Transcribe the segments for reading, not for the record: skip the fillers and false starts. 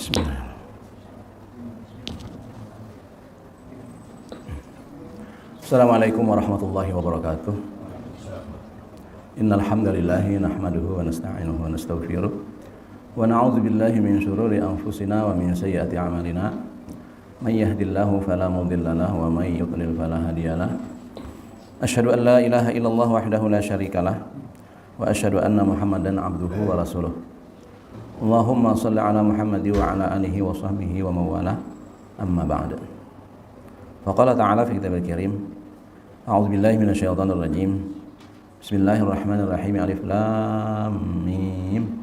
Bismillah. Assalamualaikum warahmatullahi wabarakatuh. Innal hamdalillah nahmaduhu wa nasta'inuhu wa nastaghfiruh wa na'udzu billahi min shururi anfusina wa min sayyiati a'malina. May yahdihillahu fala mudilla lahu wa may yudlil fala hadiyalah. Asyhadu an la ilaha illallah wahdahu la syarikalah wa asyhadu anna Muhammadan abduhu wa rasuluh. Allahumma salli ala Muhammad wa ala alihi wa sahbihi wa mawala. Amma ba'd. Faqala ta'ala fi kitabil karim. A'udzu billahi minasyaitonir rajim. Bismillahirrahmanirrahim. Alif lam mim.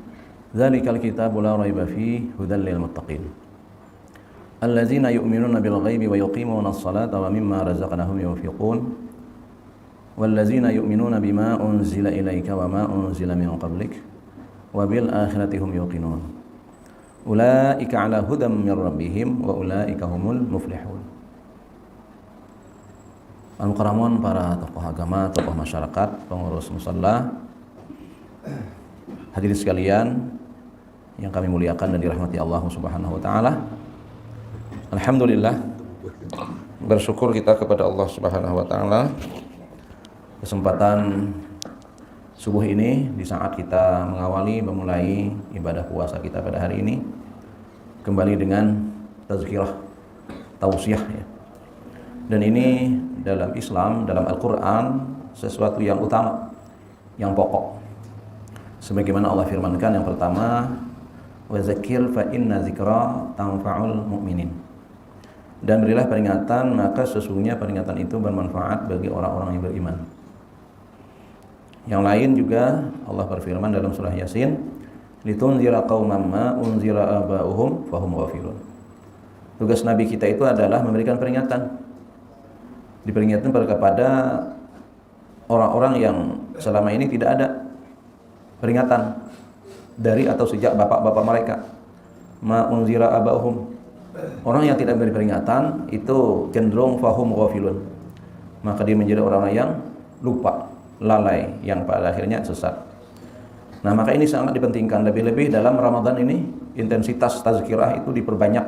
Dzalikal kitabu la raiba fihi hudal lil muttaqin. Alladzina yu'minuna bil ghaibi wa yuqimuna as-salata wa mimma razaqnahum yunfiqun. Walladzina yu'minuna bima unzila ilaika wa ma unzila min qablik. Wabil akhirati hum yuqinun. Ulaika ala hudam min rabbihim wa ulaika humul muflihun. Al-Mukarramun, para tokoh agama, tokoh masyarakat, pengurus musalla, hadirin sekalian yang kami muliakan dan dirahmati Allah Subhanahu wa taala. Alhamdulillah, bersyukur kita kepada Allah Subhanahu wa taala kesempatan subuh ini, di saat kita memulai ibadah puasa kita pada hari ini, kembali dengan tazkirah, tausiah ya. Dan ini dalam Islam, dalam Al-Quran, sesuatu yang utama, yang pokok. Sebagaimana Allah firmankan, yang pertama, wa zakir fa inna zikra tanfa'ul mu'minin. Dan berilah peringatan, maka sesungguhnya peringatan itu bermanfaat bagi orang-orang yang beriman. Yang lain juga Allah berfirman dalam surah Yasin, litunzira qauman ma unzira aba'uhum fahum ghafilun. Tugas Nabi kita itu adalah memberikan peringatan. Diperingatkan kepada orang-orang yang selama ini tidak ada peringatan dari atau sejak bapak-bapak mereka. Ma unzira aba'uhum. Orang yang tidak memberi peringatan itu cenderung fahum ghafilun. Maka dia menjadi orang-orang yang lupa, lalai, yang pada akhirnya sesat. Nah, maka ini sangat dipentingkan, lebih-lebih dalam Ramadan ini intensitas tazkirah itu diperbanyak.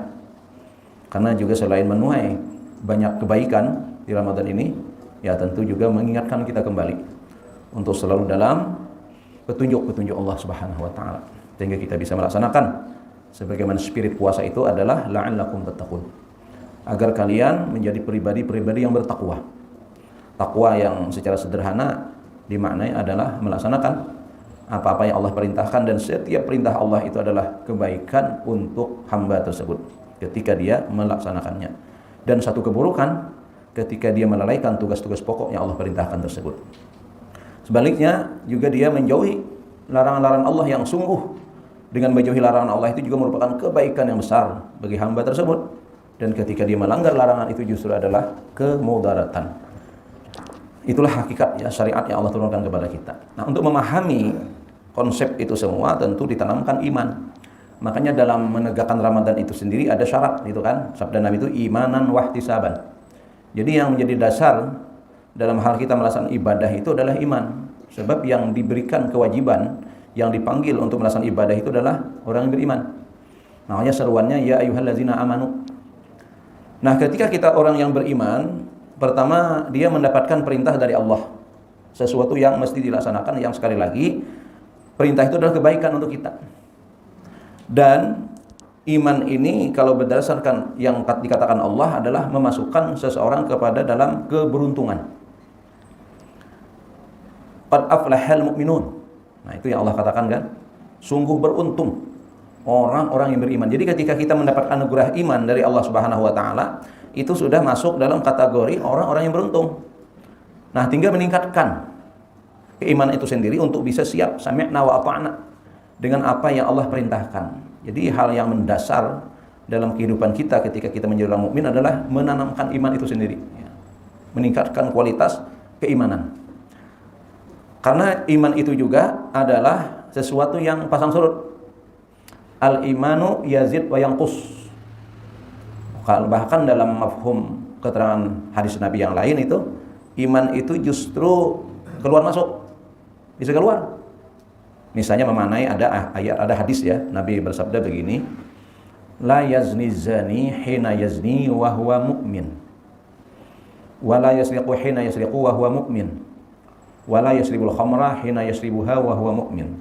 Karena juga selain menuai banyak kebaikan di Ramadan ini, ya tentu juga mengingatkan kita kembali untuk selalu dalam petunjuk-petunjuk Allah Subhanahu wa taala, sehingga kita bisa melaksanakan sebagaimana spirit puasa itu adalah la'allakum tattaqun. Agar kalian menjadi pribadi-pribadi yang bertakwa. Takwa yang secara sederhana dimaknai adalah melaksanakan apa-apa yang Allah perintahkan, dan setiap perintah Allah itu adalah kebaikan untuk hamba tersebut ketika dia melaksanakannya, dan satu keburukan ketika dia melalaikan tugas-tugas pokok yang Allah perintahkan tersebut. Sebaliknya juga dia menjauhi larangan-larangan Allah, yang sungguh dengan menjauhi larangan Allah itu juga merupakan kebaikan yang besar bagi hamba tersebut, dan ketika dia melanggar larangan itu justru adalah kemudaratan. Itulah hakikat ya syariat yang Allah turunkan kepada kita. Nah, untuk memahami konsep itu semua tentu ditanamkan iman. Makanya dalam menegakkan Ramadan itu sendiri ada syarat, gitu kan? Sabda Nabi itu imanan wahtisaban. Jadi yang menjadi dasar dalam hal kita melaksanakan ibadah itu adalah iman. Sebab yang diberikan kewajiban, yang dipanggil untuk melaksanakan ibadah itu adalah orang yang beriman. Makanya seruannya ya ayyuhallazina amanu. Nah, ketika kita orang yang beriman, pertama, dia mendapatkan perintah dari Allah, sesuatu yang mesti dilaksanakan, yang sekali lagi perintah itu adalah kebaikan untuk kita. Dan iman ini kalau berdasarkan yang dikatakan Allah adalah memasukkan seseorang kepada dalam keberuntungan. Qad aflahal mu'minun. Nah, itu yang Allah katakan kan, sungguh beruntung orang-orang yang beriman. Jadi ketika kita mendapat anugerah iman dari Allah Subhanahu wa taala, itu sudah masuk dalam kategori orang-orang yang beruntung. Nah, tinggal meningkatkan keimanan itu sendiri untuk bisa siap sami'na wa ata'na dengan apa yang Allah perintahkan. Jadi hal yang mendasar dalam kehidupan kita ketika kita menjadi orang mukmin adalah menanamkan iman itu sendiri, meningkatkan kualitas keimanan. Karena iman itu juga adalah sesuatu yang pasang surut. Al-imanu yazid wa yanqus. Bahkan dalam mafhum keterangan hadis Nabi yang lain itu, iman itu justru keluar masuk, bisa keluar. Misalnya memanai ada ayat, ada hadis ya, Nabi bersabda begini, la yazni zani hina yazni wa huwa mu'min, wa la yasriqu hina yasriqu wa huwa mu'min, wa la yasribul khamra hina yasribuha wa huwa mu'min.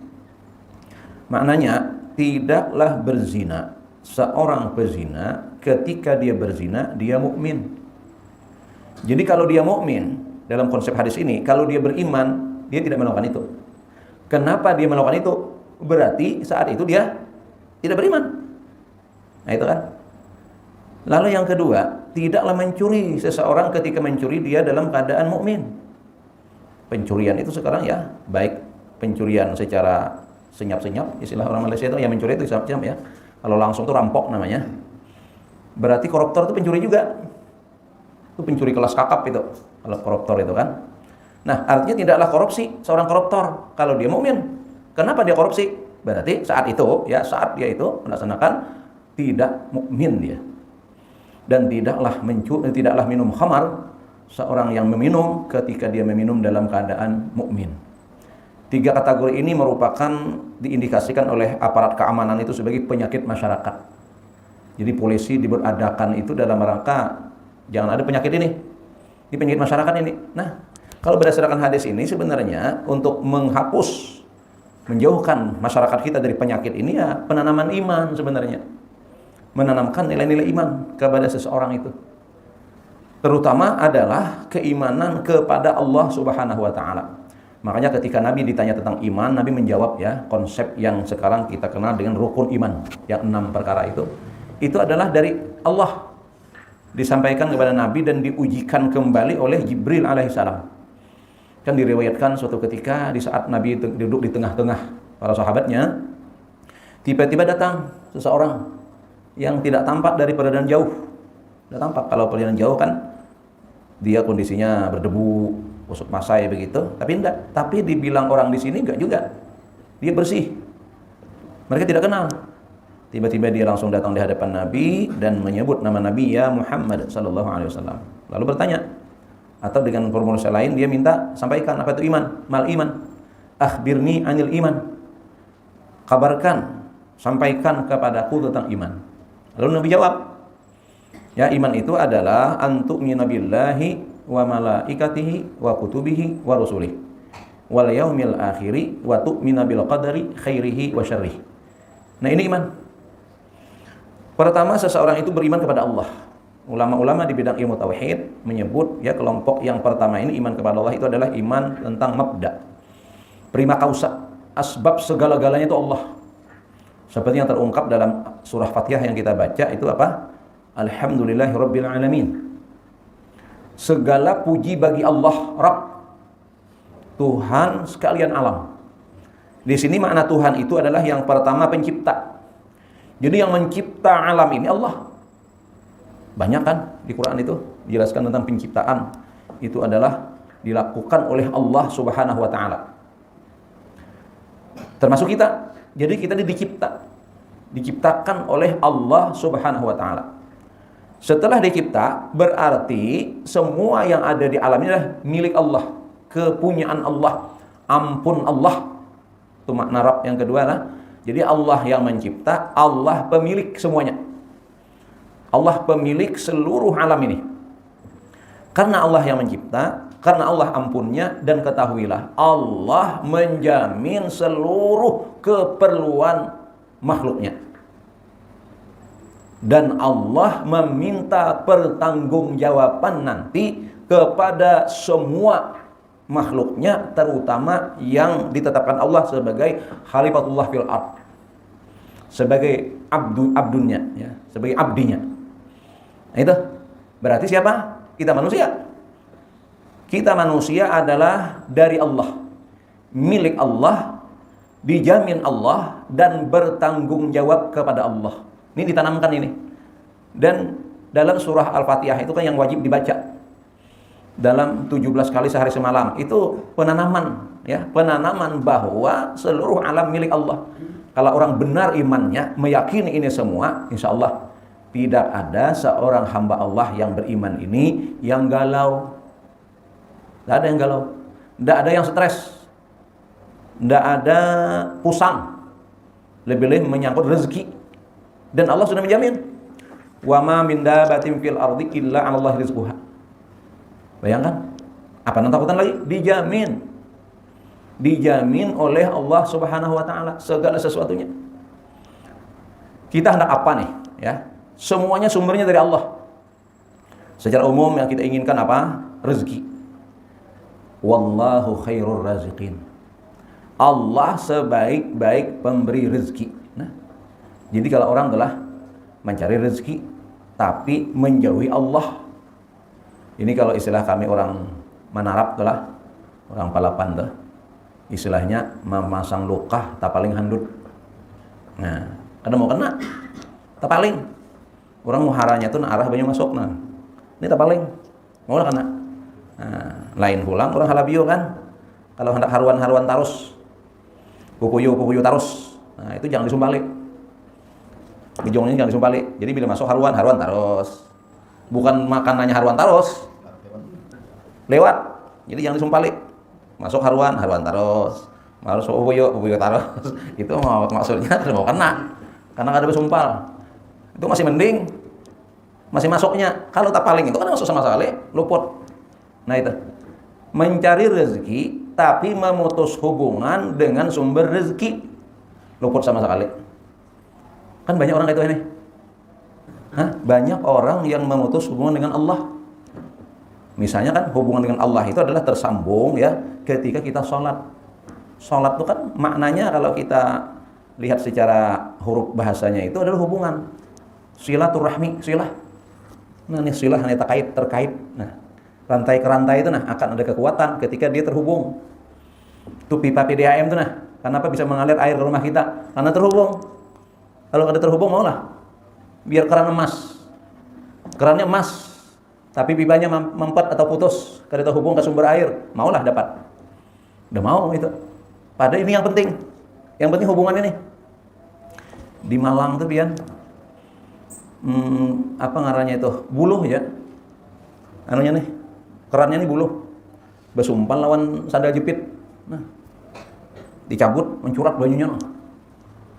Maknanya, tidaklah berzina seorang pezina ketika dia berzina dia mukmin. Jadi kalau dia mukmin dalam konsep hadis ini, kalau dia beriman, dia tidak melakukan itu. Kenapa dia melakukan itu? Berarti saat itu dia tidak beriman. Nah itu kan. Lalu yang kedua, tidaklah mencuri seseorang ketika mencuri dia dalam keadaan mukmin. Pencurian itu sekarang ya, baik pencurian secara senyap-senyap, istilah orang Malaysia itu yang mencuri itu senyap-senyap ya. Kalau langsung itu rampok namanya. Berarti koruptor itu pencuri juga. Itu pencuri kelas kakap itu, kalau koruptor itu kan. Nah, artinya tidaklah korupsi seorang koruptor kalau dia mukmin. Kenapa dia korupsi? Berarti saat itu ya, saat dia itu melaksanakan tidak mukmin dia. Dan tidaklah minum khamar seorang yang meminum ketika dia meminum dalam keadaan mukmin. 3 kategori ini merupakan diindikasikan oleh aparat keamanan itu sebagai penyakit masyarakat. Jadi polisi diberadakan itu dalam rangka jangan ada penyakit ini. Ini penyakit masyarakat ini. Nah, kalau berdasarkan hadis ini sebenarnya untuk menghapus, menjauhkan masyarakat kita dari penyakit ini ya penanaman iman sebenarnya. Menanamkan nilai-nilai iman kepada seseorang itu. Terutama adalah keimanan kepada Allah Subhanahu wa taala. Makanya ketika Nabi ditanya tentang iman, Nabi menjawab ya konsep yang sekarang kita kenal dengan rukun iman, yang 6 perkara itu adalah dari Allah. Disampaikan kepada Nabi dan diujikan kembali oleh Jibril alaihissalam. Kan diriwayatkan suatu ketika di saat Nabi duduk di tengah-tengah para sahabatnya, tiba-tiba datang seseorang yang tidak tampak dari perjalanan jauh. Tidak tampak, kalau perjalanan jauh kan dia kondisinya berdebu, busuk masai begitu, tapi enggak. Tapi dibilang orang di sini enggak juga. Dia bersih. Mereka tidak kenal. Tiba-tiba dia langsung datang di hadapan Nabi dan menyebut nama Nabi ya Muhammad sallallahu alaihi wasallam. Lalu bertanya, atau dengan formulasi lain dia minta sampaikan apa itu iman, mal iman. Akhbirni anil iman. Kabarkan, sampaikan kepadaku tentang iman. Lalu Nabi jawab, ya iman itu adalah antu'mina billahi wa malaikatihi wa kutubihi wa rusulih wal yaumil akhiri wa tu'mina bil qadari khairihi wa syarrihi. Nah ini iman. Pertama, seseorang itu beriman kepada Allah. Ulama-ulama di bidang ilmu tauhid menyebut ya kelompok yang pertama ini iman kepada Allah itu adalah iman tentang mabda. Prima causa, asbab segala-galanya itu Allah. Seperti yang terungkap dalam surah Fatihah yang kita baca itu apa? Alhamdulillahirabbil alamin. Segala puji bagi Allah Rabb, Tuhan sekalian alam. Di sini makna Tuhan itu adalah yang pertama pencipta. Jadi yang mencipta alam ini Allah. Banyak kan di Quran itu dijelaskan tentang penciptaan. Itu adalah dilakukan oleh Allah Subhanahu wa taala. Termasuk kita. Jadi kita diciptakan oleh Allah Subhanahu wa taala. Setelah dicipta, berarti semua yang ada di alam ini adalah milik Allah, kepunyaan Allah, ampun Allah. Itu makna Rabb yang kedua lah. Jadi Allah yang mencipta, Allah pemilik semuanya. Allah pemilik seluruh alam ini. Karena Allah yang mencipta, karena Allah ampunnya, dan ketahuilah Allah menjamin seluruh keperluan makhluknya. Dan Allah meminta pertanggungjawaban nanti kepada semua makhluknya, terutama yang ditetapkan Allah sebagai Khalifatullah fil ard, sebagai abdunya, ya, sebagai abdinya. Nah, itu berarti siapa? Kita manusia. Kita manusia adalah dari Allah, milik Allah, dijamin Allah, dan bertanggung jawab kepada Allah. Ini ditanamkan ini. Dan dalam surah Al-Fatihah itu kan yang wajib dibaca dalam 17 kali sehari semalam. Itu penanaman, ya, penanaman bahwa seluruh alam milik Allah. Kalau orang benar imannya, meyakini ini semua, insya Allah tidak ada seorang hamba Allah yang beriman ini yang galau. Tidak ada yang galau, tidak ada yang stres, tidak ada pusang, lebih-lebih menyangkut rezeki. Dan Allah sudah menjamin. Wa ma min dabatin fil ardi illa 'ala Allahi rizquha. Bayangkan. Apa yang takutan lagi? Dijamin. Dijamin oleh Allah Subhanahu wa taala segala sesuatunya. Kita hendak apa nih, ya? Semuanya sumbernya dari Allah. Secara umum yang kita inginkan apa? Rezeki. Wallahu khairur raziqin. Allah sebaik-baik pemberi rezeki. Nah, jadi kalau orang telah mencari rezeki tapi menjauhi Allah, ini kalau istilah kami orang Manarap telah orang Palapan tuh, istilahnya memasang lukah tak paling handut. Nah, kada mau kena tak paling orang muharanya tuh arah banyak masuk. Nah, ini tak paling mau kena. Nah, lain pulang orang halabio kan, kalau hendak haruan tarus, pupuyu tarus, nah itu jangan disumbalik, bijongnya jangan disumbalik. Jadi bila masuk haruan tarus, bukan makanannya haruan tarus lewat, jadi jangan disumbalik. Masuk haruan tarus, harus pupuyu tarus. Itu maksudnya tidak mau kena, karena ada bersumpal. Itu masih mending, masih masuknya. Kalau tak paling itu kan masuk sama sekali, luput. Nah itu, mencari rezeki tapi memutus hubungan dengan sumber rezeki, luput sama sekali. Kan banyak orang itu ini. Banyak orang yang memutus hubungan dengan Allah. Misalnya kan hubungan dengan Allah itu adalah tersambung ya ketika kita sholat. Sholat itu kan maknanya kalau kita lihat secara huruf bahasanya itu adalah hubungan. Silaturahmi, silah. Nah ini silah ini terkait. Nah, rantai ke rantai itu akan ada kekuatan ketika dia terhubung. Itu pipa PDAM itu kenapa bisa mengalir air ke rumah kita? Karena terhubung. Kalau ada terhubung maulah biar keran emas. Kerannya emas, tapi pipanya mempet atau putus, kada terhubung ke sumber air, maulah dapat. Udah mau itu. Padahal ini yang penting. Yang penting hubungan ini. Di Malang tuh pian apa ngarannya itu? Buluh ya. Anunya nih. Kerannya nih buluh. Besumpal lawan sandal jepit. Nah. Dicabut, mencurat banyunya.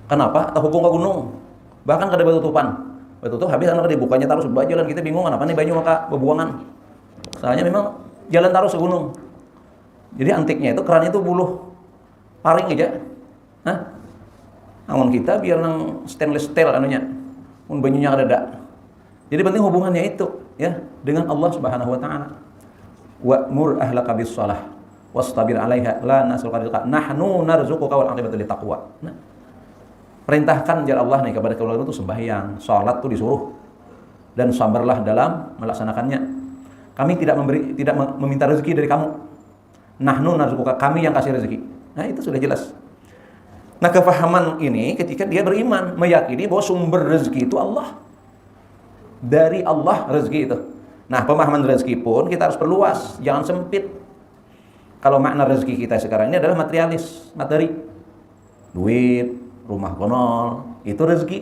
Kenapa? Terhubung ke gunung. Bahkan kada batutupan. Batutup habis anak dibukanya terus jalan, kita bingung kenapa nih banyu maka bebuangan. Soalnya memang jalan terus ke gunung. Jadi antiknya itu kerannya itu buluh. Paring aja. Amun kita biar nang stainless steel anunya. Mun banyunya kada. Jadi penting hubungannya itu ya dengan Allah Subhanahu wa taala. Wa'mur ahlaka bis-shalah wastabir 'alaiha la nas'aluka rizqan nahnu narzuquka wal 'aqibatu littaqwa. Nah, perintahkan jar Allah nih kepada keluarga itu sembahyang, salat tuh disuruh, dan sabarlah dalam melaksanakannya. Kami tidak meminta rezeki dari kamu. Nahnu narzuquka, kami yang kasih rezeki. Nah, itu sudah jelas. Nah, kefahaman ini ketika dia beriman, meyakini bahwa sumber rezeki itu Allah. Dari Allah rezeki itu. Nah, pemahaman rezeki pun kita harus perluas, jangan sempit. Kalau makna rezeki kita sekarang ini adalah materialis, materi. Duit, rumah konol, itu rezeki.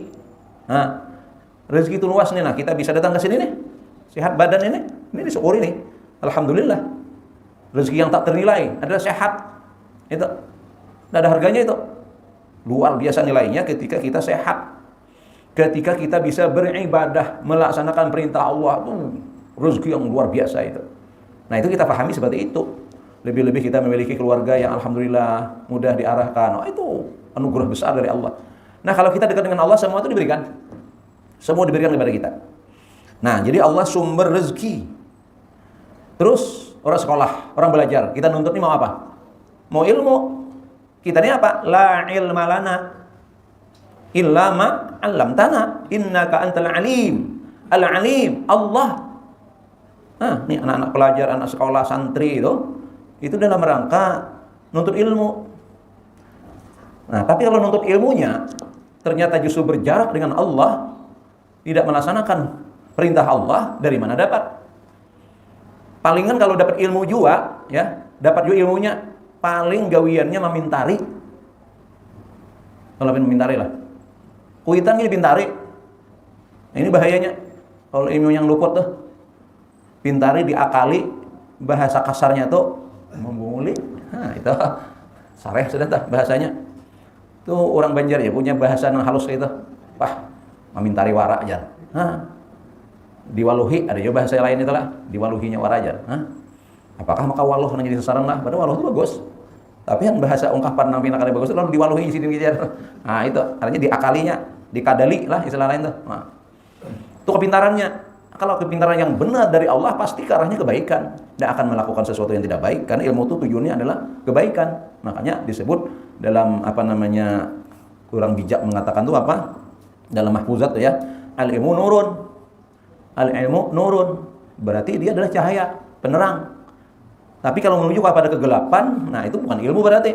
Nah, rezeki itu luas nih. Nah, kita bisa datang ke sini nih. Sehat badan ini disyukuri nih. Alhamdulillah. Rezeki yang tak ternilai adalah sehat. Itu. Tidak ada harganya itu. Luar biasa nilainya ketika kita sehat. Ketika kita bisa beribadah, melaksanakan perintah Allah, itu rezeki yang luar biasa itu. Nah, itu kita pahami seperti itu. Lebih-lebih kita memiliki keluarga yang alhamdulillah mudah diarahkan. Oh, itu anugerah besar dari Allah. Nah, kalau kita dekat dengan Allah, semua itu diberikan. Semua diberikan kepada kita. Nah, jadi Allah sumber rezeki. Terus orang sekolah, orang belajar, kita nuntut ini mau apa? Mau ilmu. Kita ini apa? La ilma lana illa ma 'allamtana innaka antal alim. Al-alim Allah. Nah, ini anak-anak pelajar, anak sekolah, santri itu dalam rangka nuntut ilmu. Nah, tapi kalau nuntut ilmunya ternyata justru berjarak dengan Allah, tidak melaksanakan perintah Allah, dari mana dapat? Palingan kalau dapat ilmu juga, ya, dapat juga ilmunya, paling gawiannya memintari. Kalau memintari lah. Kuitan ini pintari. Nah, ini bahayanya. Kalau ilmu yang luput tuh, pintari diakali, bahasa kasarnya tuh membuli. Nah, itu sareh sudah tuh bahasanya. Tuh orang Banjar ya punya bahasa yang halus itu. Wah, Memintari warajar. Diwaluhi, ada juga bahasa lain itulah, diwaluhinya warajar. Apakah maka waluh hanya jadi sasaran lah? Padahal waluh itu bagus. Tapi yang bahasa ungkapan nampina kali bagus itu lalu diwaluhi sini gitu. Nah, itu artinya diakalinya, dikadali lah istilah lain tuh. Nah, itu kepintarannya. Kalau kepintaran yang benar dari Allah pasti ke arahnya kebaikan. Tidak akan melakukan sesuatu yang tidak baik karena ilmu itu tujuannya adalah kebaikan. Makanya disebut dalam kurang bijak mengatakan itu apa? Dalam mahfuzat tuh ya, al-ilmu nurun. Al-ilmu nurun. Berarti dia adalah cahaya, penerang. Tapi kalau menuju kepada kegelapan, nah itu bukan ilmu berarti,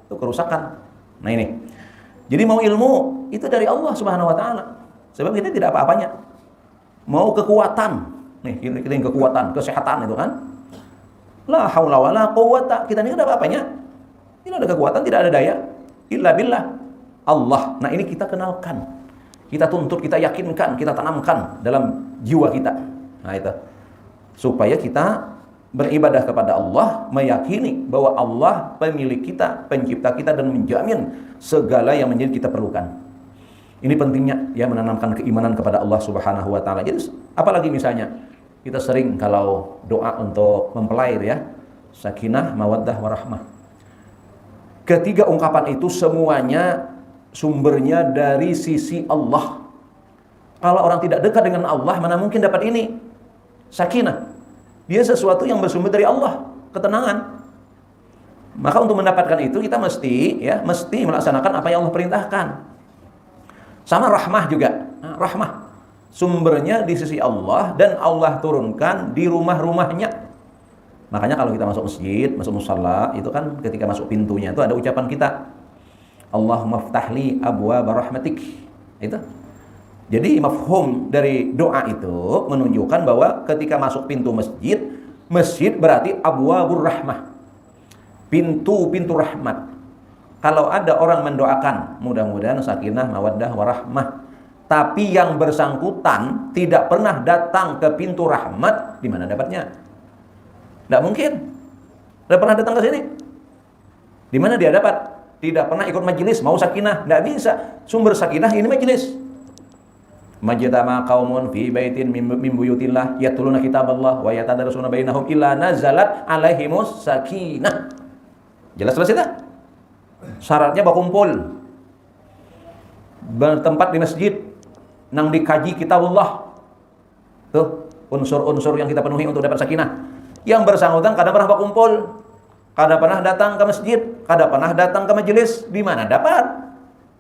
itu kerusakan. Nah ini. Jadi mau ilmu itu dari Allah Subhanahu wa taala. Sebab kita tidak apa-apanya. Mau kekuatan. Nih, kita ingin kekuatan, kesehatan itu kan. La haula wala quwwata. Kita ini tidak ada apa-apanya. Tidak ada kekuatan, tidak ada daya. Illa billah. Allah. Nah, ini kita kenalkan. Kita tuntut, kita yakinkan, kita tanamkan dalam jiwa kita. Nah, itu. Supaya kita beribadah kepada Allah, meyakini bahwa Allah pemilik kita, pencipta kita dan menjamin segala yang menjadi kita perlukan. Ini pentingnya ya menanamkan keimanan kepada Allah Subhanahu wa taala. Jadi apalagi misalnya kita sering kalau doa untuk mempelai ya, sakinah, mawaddah, warahmah. Ketiga ungkapan itu semuanya sumbernya dari sisi Allah. Kalau orang tidak dekat dengan Allah, mana mungkin dapat ini? Sakinah. Dia sesuatu yang bersumber dari Allah, ketenangan. Maka untuk mendapatkan itu kita mesti melaksanakan apa yang Allah perintahkan. Sama rahmah juga. Nah, rahmah sumbernya di sisi Allah dan Allah turunkan di rumah-rumahnya. Makanya kalau kita masuk masjid, masuk musalla, itu kan ketika masuk pintunya itu ada ucapan kita. Allahumma ftahli abwaaba rahmatik. Itu. Jadi mafhum dari doa itu menunjukkan bahwa ketika masuk pintu masjid, masjid berarti abwaabur rahmah. Pintu-pintu rahmat. Kalau ada orang mendoakan, mudah-mudahan sakinah, mawaddah, warahmah, tapi yang bersangkutan tidak pernah datang ke pintu rahmat, di mana dapatnya? Tidak mungkin. Tidak pernah datang ke sini. Di mana dia dapat? Tidak pernah ikut majelis, mau sakinah, tidak bisa. Sumber sakinah ini majelis. Majtama qaumun fi baitin min buyutillah yatluna kitaballah wa yatadarasuna bainahum illa nazalat alaihimus sakinah. Jelas selesai tak? Syaratnya berkumpul bertempat di masjid nang dikaji kitabullah. Tuh unsur-unsur yang kita penuhi untuk dapat sakinah. Yang bersangkutan kadang pernah berkumpul, kadang pernah datang ke masjid, kadang pernah datang ke majelis, di mana dapat?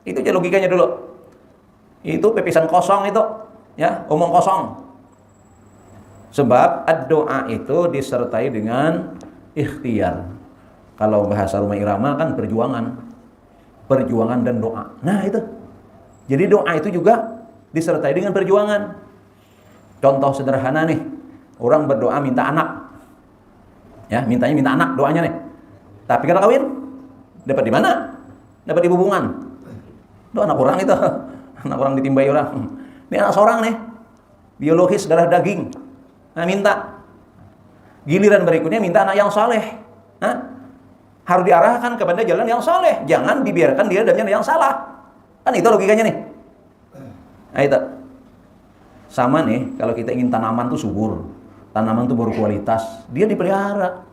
Itu aja logikanya dulu. Itu pepisan kosong itu, ya, omong kosong. Sebab doa itu disertai dengan ikhtiar. Kalau bahasa rumah irama kan perjuangan dan doa. Nah itu. Jadi doa itu juga disertai dengan perjuangan. Contoh sederhana nih, orang berdoa minta anak, ya, minta anak doanya nih. Tapi kalau kawin, dapat di mana? Dapat di hubungan. Itu anak orang itu. Anak orang ditimbai orang. Ini anak seorang nih. Biologis, darah daging. Nah, minta. Giliran berikutnya minta anak yang saleh. Harus diarahkan kepada jalan yang saleh. Jangan dibiarkan dia dalam yang salah. Kan itu logikanya nih. Nah, itu. Sama nih, kalau kita ingin tanaman tuh subur. Tanaman tuh berkualitas. Dia dipelihara.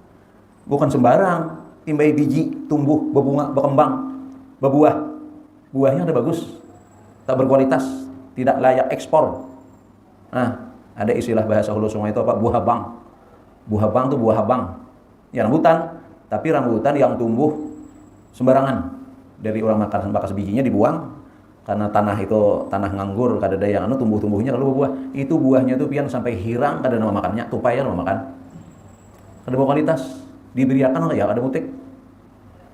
Bukan sembarang. Timbai biji, tumbuh, berbunga, berkembang, berbuah. Buahnya udah bagus. Tak berkualitas, tidak layak ekspor. Nah, ada istilah bahasa Hulu Sungai itu apa? Buah habang. Buah habang itu buah habang. Ya rambutan, tapi rambutan yang tumbuh sembarangan. Dari orang makan bakas bijinya dibuang karena tanah itu tanah nganggur, kada ada yang tumbuh-tumbuhnya kalau buah. Itu buahnya itu pian sampai hirang kada nama makannya, tupai nama makan. Kada berkualitas, diberiakan ya ada mutik.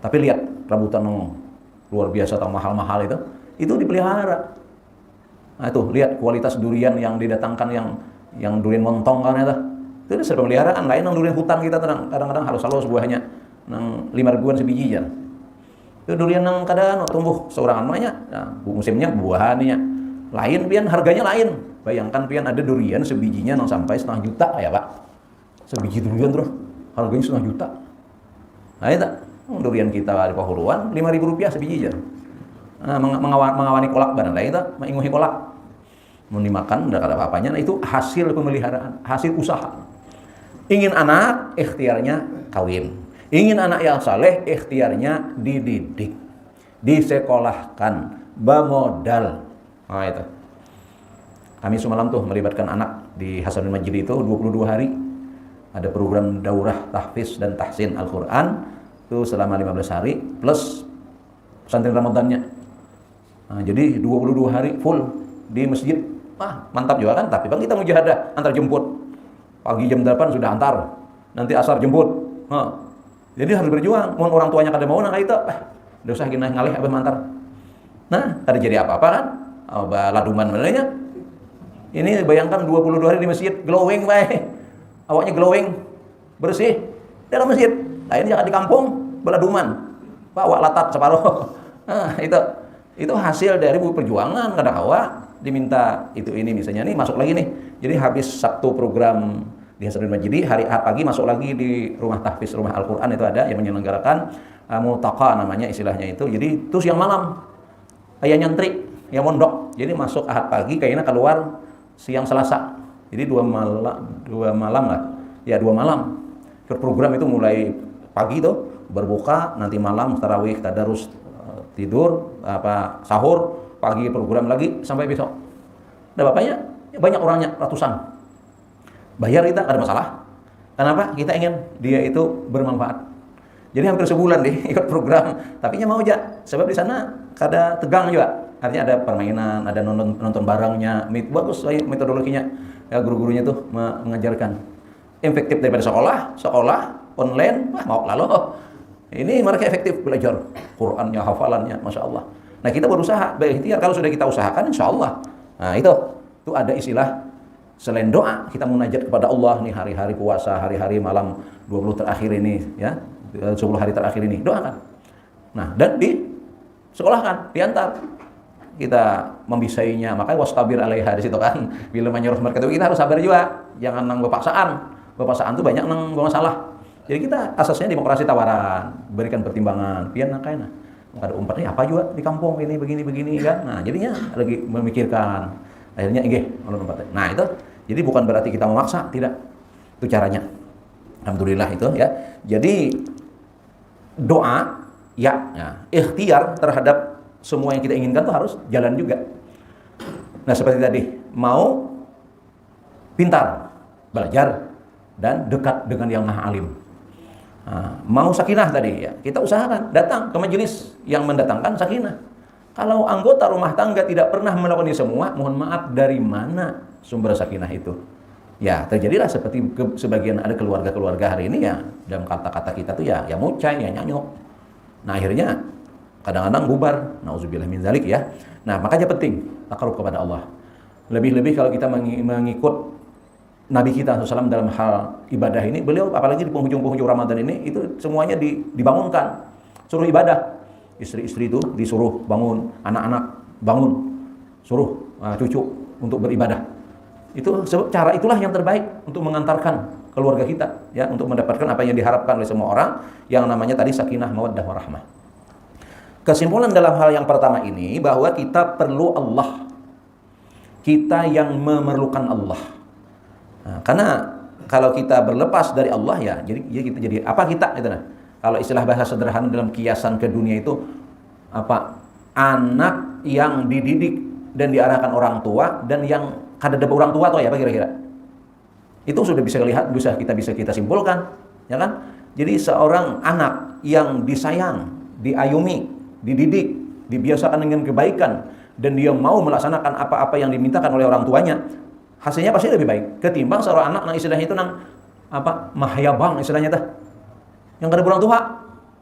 Tapi lihat rambutan yang luar biasa atau mahal-mahal itu dipelihara. Nah itu lihat kualitas durian yang didatangkan yang durian montong kan itu serba pemeliharaan. Lain yang durian hutan kita kadang-kadang halus-halus buahnya nang 5 ribuan sebiji aja. Itu durian yang kadang tumbuh seorangan banyak. Nah, musimnya buahannya lain, pian harganya lain. Bayangkan pian ada durian sebijinya nang sampai 500 juta ya Pak. Sebiji durian terus harganya 500 juta. Nah itu durian kita di Pahuluan 5.000 rupiah sebiji aja. Nah, mengawani kolak barang lain itu, menginguhi kolak. makan, tidak ada apa-apanya. Nah, itu hasil pemeliharaan, hasil usaha. Ingin anak, ikhtiarnya kawin. Ingin anak yang saleh, ikhtiarnya dididik, disekolahkan, bamodal. Nah itu. Kami semalam tuh melibatkan anak di Hasanul Majid itu 22 hari. Ada program daurah tahfiz dan tahsin Al-Quran itu selama 15 hari plus pesantren Ramadannya. Nah, jadi 22 hari full di masjid. Mantap juga kan, tapi bang kita mujahadah antar jemput. Pagi jam 8 sudah antar, nanti asar jemput. Jadi harus berjuang. Mau orang tuanya kada mau nak itu, udah usah gini ngalih abah mantar. Nah, kada jadi apa-apa kan? Laduman sebenarnya. Ini bayangkan 22 hari di masjid, glowing baik. Awaknya glowing, bersih dalam masjid. Lain jangan di kampung, beladuman. Bawa latat separuh. Nah, itu hasil dari perjuangan kada kawa. Diminta itu ini misalnya nih masuk lagi nih. Jadi habis Sabtu program di Hasanul Majidi, hari Ahad pagi masuk lagi di rumah tahfiz, rumah Al-Quran itu ada yang menyelenggarakan multaqa namanya istilahnya itu. Jadi terus yang malam ayah nyantri, yang mondok. Jadi masuk Ahad pagi kayaknya keluar siang Selasa. Jadi 2 malam lah. Ya 2 malam. Program itu mulai pagi tuh berbuka, nanti malam tarawih, tadarus, tidur, sahur, pagi program lagi sampai besok. Ada bapaknya, banyak orangnya, ratusan. Bayar kita ada masalah. Kenapa? Kita ingin dia itu bermanfaat. Jadi hampir sebulan deh ikut program, tapi nya mau aja. Sebab di sana kada tegang juga. Artinya ada permainan, ada nonton barangnya, bagus metodologinya. Ya, guru-gurunya tuh mengajarkan. Efektif daripada sekolah online, mau lalu. Ini mereka efektif belajar Qur'annya, hafalannya, Masya Allah. Nah kita berusaha, berikhtiar. Kalau sudah kita usahakan, insya Allah. Nah itu ada istilah selain doa, kita munajat kepada Allah nih hari-hari puasa, hari-hari malam 20 terakhir ini, ya 10 hari terakhir ini, doakan. Nah dan di sekolahkan, diantar. Kita membisainya, makanya wastabir alaiha di situ kan. Bila menyuruh mereka itu kita harus sabar juga, jangan nang bepaksaan. Bepaksaan tuh banyak nang masalah. Jadi kita asasnya demokrasi tawaran, berikan pertimbangan, pian nakainya. Ada umpatnya apa juga di kampung ini begini kan. Nah, jadinya lagi memikirkan. Akhirnya umpatnya. Nah, itu jadi bukan berarti kita memaksa, tidak. Itu caranya. Alhamdulillah itu ya. Jadi doa ya, ikhtiar terhadap semua yang kita inginkan tuh harus jalan juga. Nah, seperti tadi, mau pintar, belajar dan dekat dengan yang Maha Alim. Nah, mau sakinah tadi ya, kita usahakan datang ke majelis yang mendatangkan sakinah. Kalau anggota rumah tangga tidak pernah melakukan ini semua, mohon maaf, dari mana sumber sakinah itu? Ya, terjadilah seperti sebagian ada keluarga-keluarga hari ini ya, dalam kata-kata kita tuh ya mucai, ya nyanyuk. Nah, akhirnya kadang-kadang bubar, nauzubillah min zalik ya. Nah, makanya penting takarub kepada Allah. Lebih-lebih kalau kita mengikut Nabi kita SAW dalam hal ibadah ini, beliau apalagi di penghujung-penghujung Ramadan ini, itu semuanya dibangunkan, suruh ibadah. Istri-istri itu disuruh bangun, anak-anak bangun, suruh cucu untuk beribadah. Itu cara itulah yang terbaik untuk mengantarkan keluarga kita, ya, untuk mendapatkan apa yang diharapkan oleh semua orang, yang namanya tadi sakinah, mawaddah, warahmah. Kesimpulan dalam hal yang pertama ini bahwa kita perlu Allah. Kita yang memerlukan Allah. Nah, karena kalau kita berlepas dari Allah ya, jadi kita jadi apa kita itu nah. Kalau istilah bahasa sederhana dalam kiasan ke dunia itu apa? Anak yang dididik dan diarahkan orang tua dan yang kada ada orang tua atau ya apa kira-kira? Itu sudah bisa lihat, bisa kita simpulkan, ya kan? Jadi seorang anak yang disayang, diayumi, dididik, dibiasakan dengan kebaikan dan dia mau melaksanakan apa-apa yang dimintakan oleh orang tuanya, hasilnya pasti lebih baik ketimbang seorang anak yang istilahnya itu mahyabang istilahnya tah. Yang kada orang tua,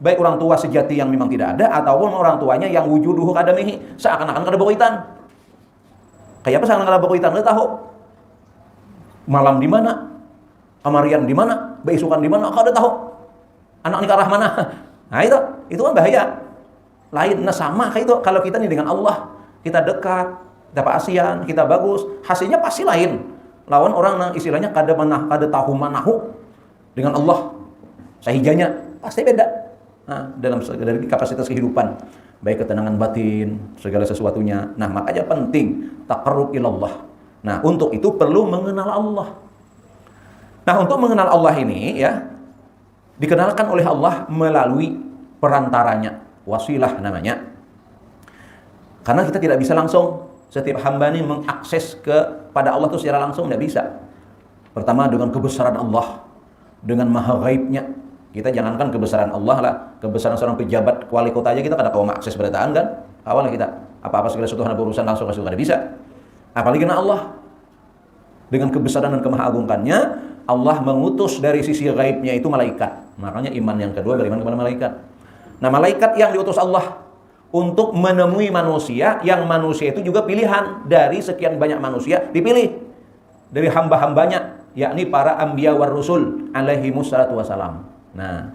baik orang tua sejati yang memang tidak ada ataupun orang tuanya yang wujuduhu kadamihi, seakan-akan kada berkaitan. Kayak apa seakan-akan kada berkaitan? Lu tahu malam di mana, kamarian di mana, beisukan di mana, kada tahu. Anak ni ke arah mana. Nah, itu kan bahaya. Lain, nah sama kayak itu kalau kita nih dengan Allah, kita dekat, dapat asian, kita bagus, hasilnya pasti lain. Lawan orang yang istilahnya kada tahu manahu dengan Allah, sahijanya pasti beda. Nah, dari kapasitas kehidupan, baik ketenangan batin, segala sesuatunya. Nah, makanya penting taqarrub ilallah, Nah, untuk itu perlu mengenal Allah. Nah, untuk mengenal Allah ini ya dikenalkan oleh Allah melalui perantaranya, wasilah namanya. Karena kita tidak bisa langsung, setiap hamba ini mengakses kepada Allah itu secara langsung, tidak bisa. Pertama dengan kebesaran Allah, dengan maha gaibnya. Kita jangankan kebesaran Allah lah, kebesaran seorang pejabat wali kota aja kita kada mau mengakses beritaan kan? Awalnya kita apa-apa segala sesuatu ada urusan langsung kada bisa. Apalagi dengan Allah. Dengan kebesaran dan kemahaagungkannya, Allah mengutus dari sisi gaibnya itu malaikat. Makanya iman yang kedua beriman kepada malaikat. Nah, malaikat yang diutus Allah untuk menemui manusia, yang manusia itu juga pilihan dari sekian banyak manusia, dipilih dari hamba-hambanya, yakni para anbiya war rusul alaihimus salatu wassalam. Nah,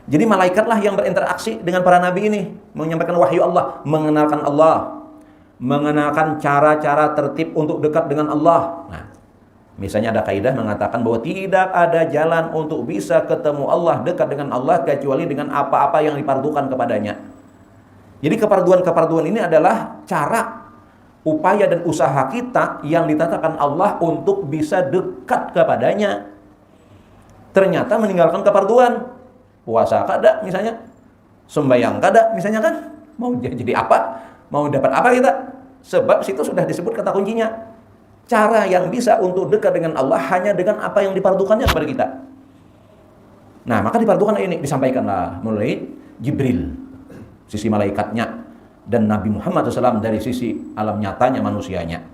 jadi malaikatlah yang berinteraksi dengan para nabi ini, menyampaikan wahyu Allah, mengenalkan Allah, mengenalkan cara-cara tertib untuk dekat dengan Allah. Nah, misalnya ada kaidah mengatakan bahwa tidak ada jalan untuk bisa ketemu Allah, dekat dengan Allah, kecuali dengan apa-apa yang dipardukan kepadanya. Jadi keparduan-keparduan ini adalah cara, upaya dan usaha kita yang ditetapkan Allah untuk bisa dekat kepadanya. Ternyata meninggalkan keparduan, puasa kada misalnya, sembahyang kada misalnya kan, mau jadi apa, mau dapat apa kita? Sebab situ sudah disebut kata kuncinya. Cara yang bisa untuk dekat dengan Allah hanya dengan apa yang dipardukannya kepada kita. Nah, maka dipardukan ini, disampaikanlah melalui Jibril, sisi malaikatnya, dan Nabi Muhammad SAW dari sisi alam nyatanya manusianya.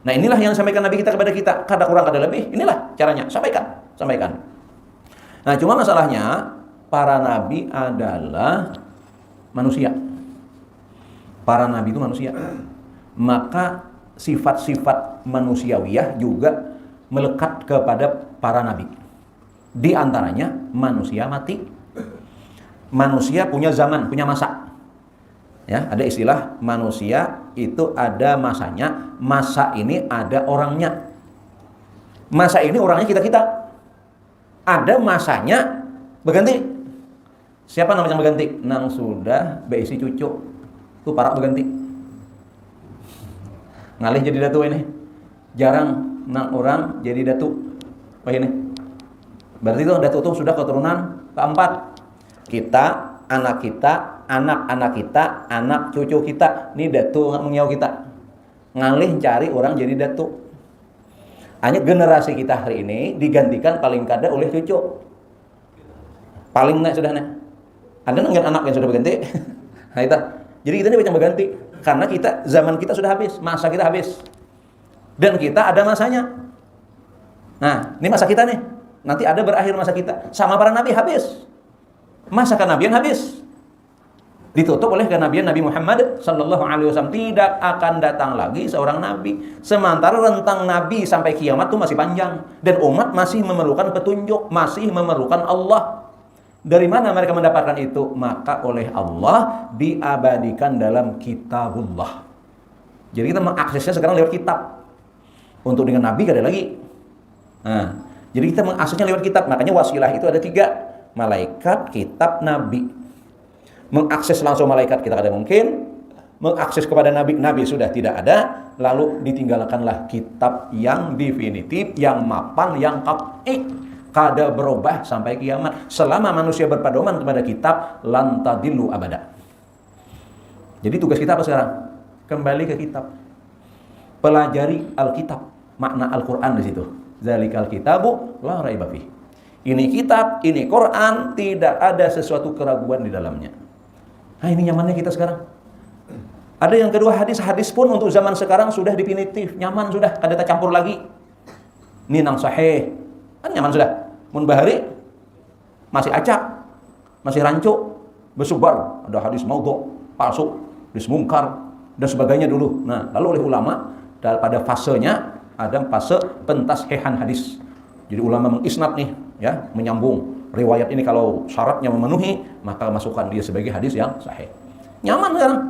Nah, inilah yang disampaikan Nabi kita kepada kita, kada kurang kada lebih, inilah caranya, sampaikan. Nah, cuma masalahnya para nabi adalah manusia. Para nabi itu manusia. Maka sifat-sifat manusiawiyah juga melekat kepada para nabi. Di antaranya manusia mati. Manusia punya zaman, punya masa. Ya, ada istilah manusia itu ada masanya, masa ini ada orangnya. Masa ini orangnya kita-kita. Ada masanya berganti. Siapa namanya yang berganti? Nang sudah beisi cucu. Itu para berganti. Ngalih jadi datu ini. Jarang nang orang jadi datu. Oh ini. Berarti itu datu itu sudah keturunan keempat. Kita, anak kita, anak-anak kita, anak cucu kita. Ini datu mengiau kita. Ngalih cari orang jadi datu. Hanya generasi kita hari ini digantikan paling kada oleh cucu. Paling naik sudah naik. Ada nggak anak yang sudah berganti? Nah, itu. Jadi kita ini banyak berganti karena kita zaman kita sudah habis, masa kita habis. Dan kita ada masanya. Nah, ini masa kita nih. Nanti ada berakhir masa kita. Sama para nabi habis. Masa kenabian habis. Ditutup oleh kenabian Nabi Muhammad sallallahu alaihi wasallam. Tidak akan datang lagi seorang nabi. Sementara rentang nabi sampai kiamat itu masih panjang dan umat masih memerlukan petunjuk, masih memerlukan Allah. Dari mana mereka mendapatkan itu? Maka oleh Allah diabadikan dalam kitabullah. Jadi kita mengaksesnya sekarang lewat kitab. Untuk dengan nabi ada lagi. Nah, jadi kita mengaksesnya lewat kitab. Makanya wasilah itu ada 3. Malaikat, kitab, nabi. Mengakses langsung malaikat kita kada mungkin, mengakses kepada nabi sudah tidak ada, lalu ditinggalkanlah kitab yang definitif, yang mapan, yang qat'i, kada berubah sampai kiamat. Selama manusia berpedoman kepada kitab, lan tadillu abada. Jadi tugas kita apa sekarang? Kembali ke kitab. Pelajari Alkitab, makna Al-Qur'an di situ. Zalikal kitabu la raiba fih. Ini kitab, ini Quran, tidak ada sesuatu keraguan di dalamnya. Nah, ini nyamannya kita sekarang. Ada yang kedua hadis pun untuk zaman sekarang sudah definitif, nyaman sudah, kada tercampur lagi. Ini nang sahih, kan nyaman sudah. Mun bahari masih acak, masih rancu, bersubar, ada hadis maudhu, palsu, hadis mungkar dan sebagainya dulu. Nah, lalu oleh ulama pada fasenya ada fase pentashihan hadis. Jadi ulama mengisnad nih, ya, menyambung. Riwayat ini kalau syaratnya memenuhi, maka masukkan dia sebagai hadis yang sahih. Nyaman sekarang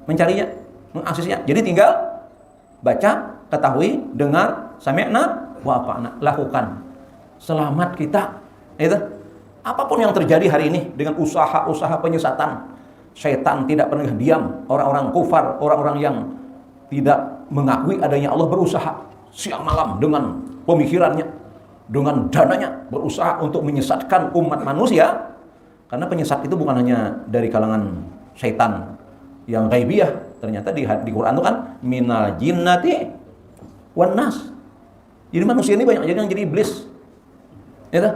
mencarinya, mengaksesnya. Jadi tinggal baca, ketahui, dengar, sami'na wa ata'na, lakukan. Selamat kita. Itu. Apapun yang terjadi hari ini dengan usaha-usaha penyesatan, syaitan tidak pernah diam. Orang-orang kufar, orang-orang yang tidak mengakui adanya Allah berusaha siang malam dengan pemikirannya, dengan dananya berusaha untuk menyesatkan umat manusia. Karena penyesat itu bukan hanya dari kalangan syaitan yang ghaibiyah, ternyata di Quran itu kan minal jinnati wan nas. Jadi manusia ini banyak yang jadi iblis. Ya tak?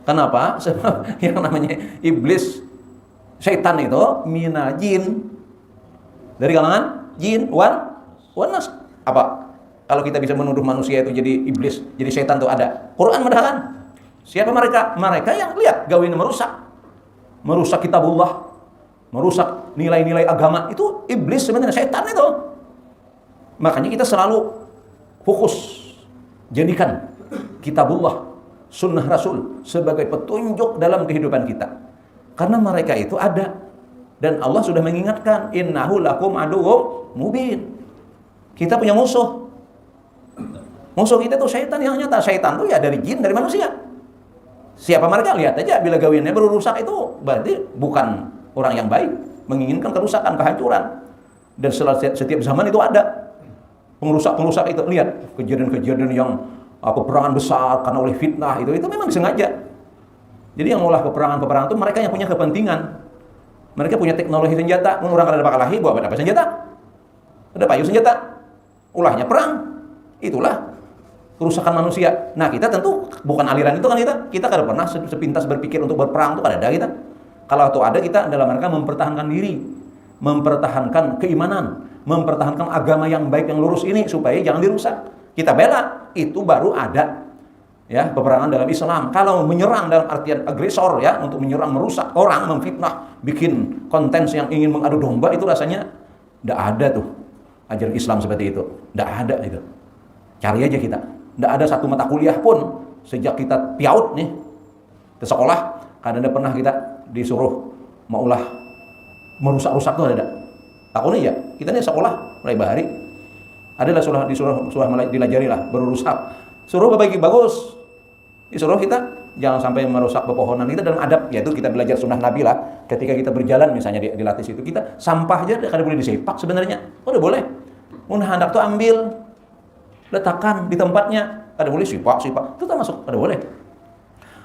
Kenapa? Sebab yang namanya iblis, syaitan itu minal jin, dari kalangan jin wan nas. Apa? Kalau kita bisa menuduh manusia itu jadi iblis, jadi syaitan itu ada. Quran mendahakan. Siapa mereka? Mereka yang lihat gawinnya merusak kitabullah, merusak nilai-nilai agama. Itu iblis sebenarnya, syaitan itu. Makanya kita selalu fokus jadikan kitabullah, sunnah Rasul sebagai petunjuk dalam kehidupan kita. Karena mereka itu ada, dan Allah sudah mengingatkan, innahu lakum aduwwum mubin. Kita punya musuh. Musuh kita itu syaitan yang nyata. Syaitan itu ya dari jin, dari manusia. Siapa mereka? Lihat aja, bila gawinnya berusak itu berarti bukan orang yang baik, menginginkan kerusakan, kehancuran. Dan setiap zaman itu ada pengrusak-pengrusak itu. Lihat kejadian-kejadian yang peperangan besar karena oleh fitnah itu memang disengaja. Jadi yang mengolah peperangan-peperangan itu mereka yang punya kepentingan. Mereka punya teknologi senjata. Orang kada ada pakalahi, buat apa senjata? Ada payu senjata. Ulahnya perang. Itulah kerusakan manusia. Nah, kita tentu bukan aliran itu kan kita kada pernah sepintas berpikir untuk berperang, itu kada ada kita. Kalau itu ada, kita dalam rangka mempertahankan diri, mempertahankan keimanan, mempertahankan agama yang baik, yang lurus ini supaya jangan dirusak. Kita bela, itu baru ada ya peperangan dalam Islam. Kalau menyerang dalam artian agresor ya, untuk menyerang, merusak orang, memfitnah, bikin konten yang ingin mengadu domba, itu rasanya tidak ada tuh ajaran Islam seperti itu. Tidak ada itu. Cari aja kita. Tidak ada satu mata kuliah pun sejak kita piaut nih ke sekolah, kadang pernah kita disuruh maulah merusak-rusak tuh ada. Takutnya ya, kita nih sekolah mulai bahari adalah disuruh mulai dilajari lah berurusak. Suruh perbaiki bagus. Disuruh kita jangan sampai merusak pepohonan kita dalam adab, yaitu kita belajar sunnah Nabi lah. Ketika kita berjalan misalnya dilatih situ, kita sampah aja kada boleh disepak sebenarnya. Udah boleh. Mun hendak tuh ambil, letakkan di tempatnya, kada boleh sipak, itu tak masuk, kada boleh.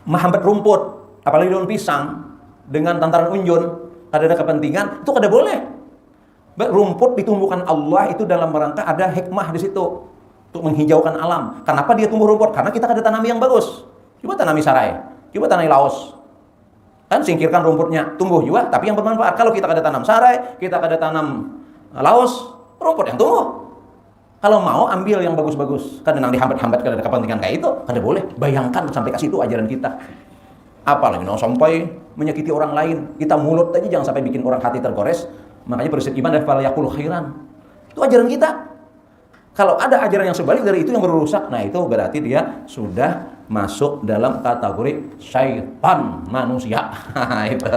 Menghambat rumput, apalagi daun pisang dengan tantaran unjun, kada ada kepentingan, itu kada boleh. Rumput ditumbuhkan Allah itu dalam rangka ada hikmah di situ untuk menghijaukan alam. Kenapa dia tumbuh rumput? Karena kita kada tanami yang bagus. Coba tanami sarai, coba tanami laos. Kan singkirkan rumputnya, tumbuh juga, tapi yang bermanfaat. Kalau kita kada tanam sarai, kita kada tanam laos, rumput yang tumbuh. Kalau mau ambil yang bagus-bagus, kadang dihambat-hambat kada ada kepentingan kayak itu, kada boleh. Bayangkan sampai ke situ ajaran kita. Apalagi sampai menyakiti orang lain. Kita mulut aja jangan sampai bikin orang hati tergores. Makanya prinsip iman adalah fal yaqul khairan. Itu ajaran kita. Kalau ada ajaran yang sebalik dari itu yang berusak, nah itu berarti dia sudah masuk dalam kategori syaitan manusia. Itu.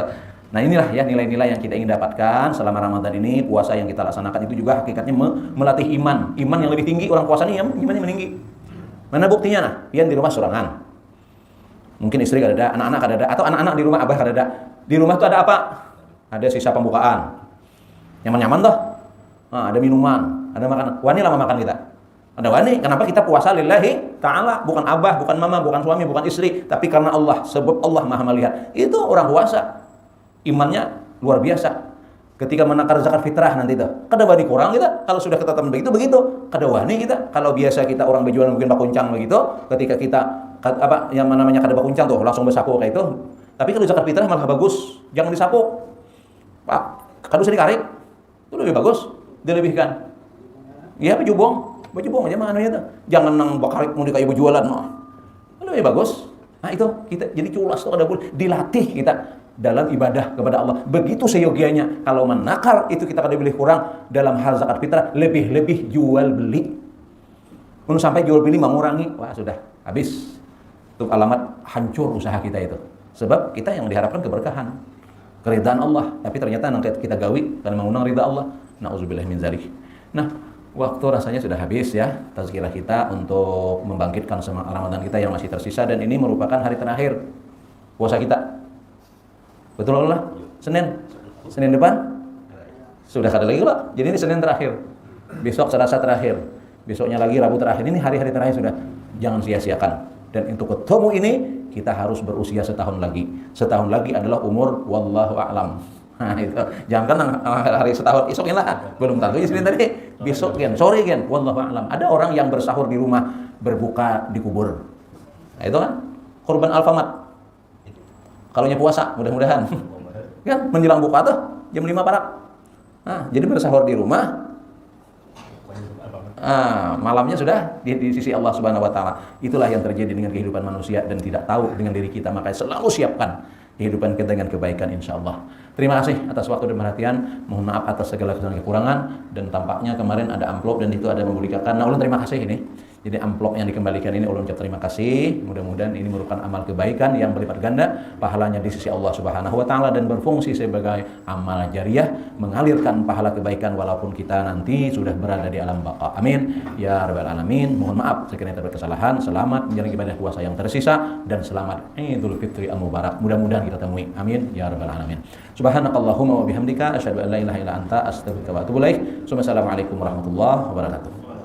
Nah inilah ya nilai-nilai yang kita ingin dapatkan selama Ramadan ini. Puasa yang kita laksanakan itu juga hakikatnya melatih iman. Iman yang lebih tinggi, orang puasa ini imannya meninggi. Mana buktinya? Nah, pian di rumah sorangan. Mungkin istri kada ada, anak-anak kada ada, atau anak-anak di rumah abah kada ada. Di rumah itu ada apa? Ada sisa pembukaan. Nyaman-nyaman toh. Nah, ada minuman, ada makanan. Wani lama makan kita. Ada wani. Kenapa kita puasa lillahi ta'ala? Bukan abah, bukan mama, bukan suami, bukan istri, tapi karena Allah. Sebab Allah Maha melihat. Itu orang puasa. Imannya luar biasa. Ketika menakar zakat fitrah nanti itu, kada wani kurang kita. Kalau sudah ketetapan begitu, kada wani kita. Kalau biasa kita orang berjualan mungkin bakuncang begitu, ketika kita yang namanya kada bakuncang tuh langsung bersapu kayak itu. Tapi kalau zakat fitrah malah bagus, jangan disapu. Pak, kada usah dikarik. Itu lebih bagus, dilebihkan. Iya, baju buang aja mana itu. Jangan nang bakarik mau dikayu berjualan mah. Lebih bagus. Nah itu kita jadi culas tuh kada boleh, dilatih kita dalam ibadah kepada Allah. Begitu seyogianya. Kalau menakar itu kita kada boleh kurang dalam hal zakat fitrah, lebih-lebih jual beli. Mun sampai jual beli mengurangi, wah sudah habis. Itu alamat hancur usaha kita itu. Sebab kita yang diharapkan keberkahan, keridhaan Allah, tapi ternyata nang kita gawi karena mengundang ridha Allah. Nauzubillah min zalik. Nah, waktu rasanya sudah habis ya tazkirah kita untuk membangkitkan semangat Ramadan kita yang masih tersisa, dan ini merupakan hari terakhir puasa kita. Betul Allah? Senin depan? Sudah kada lagi lah. Jadi ini Senin terakhir. Besok Selasa terakhir. besoknya lagi Rabu terakhir. Ini hari-hari terakhir sudah, jangan sia-siakan. Dan untuk ketemu ini kita harus berusia setahun lagi. Setahun lagi adalah umur wallahu a'lam. Nah itu, jangan kan hari setahun, esoknya lah, belum tentu di sini tadi, besok kan, sore kan, wallahu a'lam. Ada orang yang bersahur di rumah, berbuka di kubur. Nah itu kan, korban Alfamart. Kalau puasa, mudah-mudahan. Kan, menjelang buka tuh, jam 5 parak. Nah, jadi bersahur di rumah, malamnya sudah di sisi Allah Subhanahu wa taala. Itulah yang terjadi dengan kehidupan manusia dan tidak tahu dengan diri kita, makanya selalu siapkan kehidupan kita dengan kebaikan insyaallah. Terima kasih atas waktu dan perhatian. Mohon maaf atas segala kesalahan kekurangan, dan tampaknya kemarin ada amplop dan itu ada memulihkan. Nah, ulun terima kasih ini. Jadi amplop yang dikembalikan ini ulun ucap terima kasih. Mudah-mudahan ini merupakan amal kebaikan yang berlipat ganda pahalanya di sisi Allah Subhanahu wa taala dan berfungsi sebagai amal jariah, mengalirkan pahala kebaikan walaupun kita nanti sudah berada di alam baqa. Amin ya rabbal alamin. Mohon maaf sekiranya terdapat kesalahan. Selamat menjalani ibadah puasa yang tersisa dan selamat Idul Fitri al-Mubarak. Mudah-mudahan kita temui. Amin ya rabbal alamin. Subhanakallahumma wa bihamdika asyhadu an la ilaha illa anta astaghfiruka wa atubu ilaik. Assalamualaikum warahmatullahi wabarakatuh.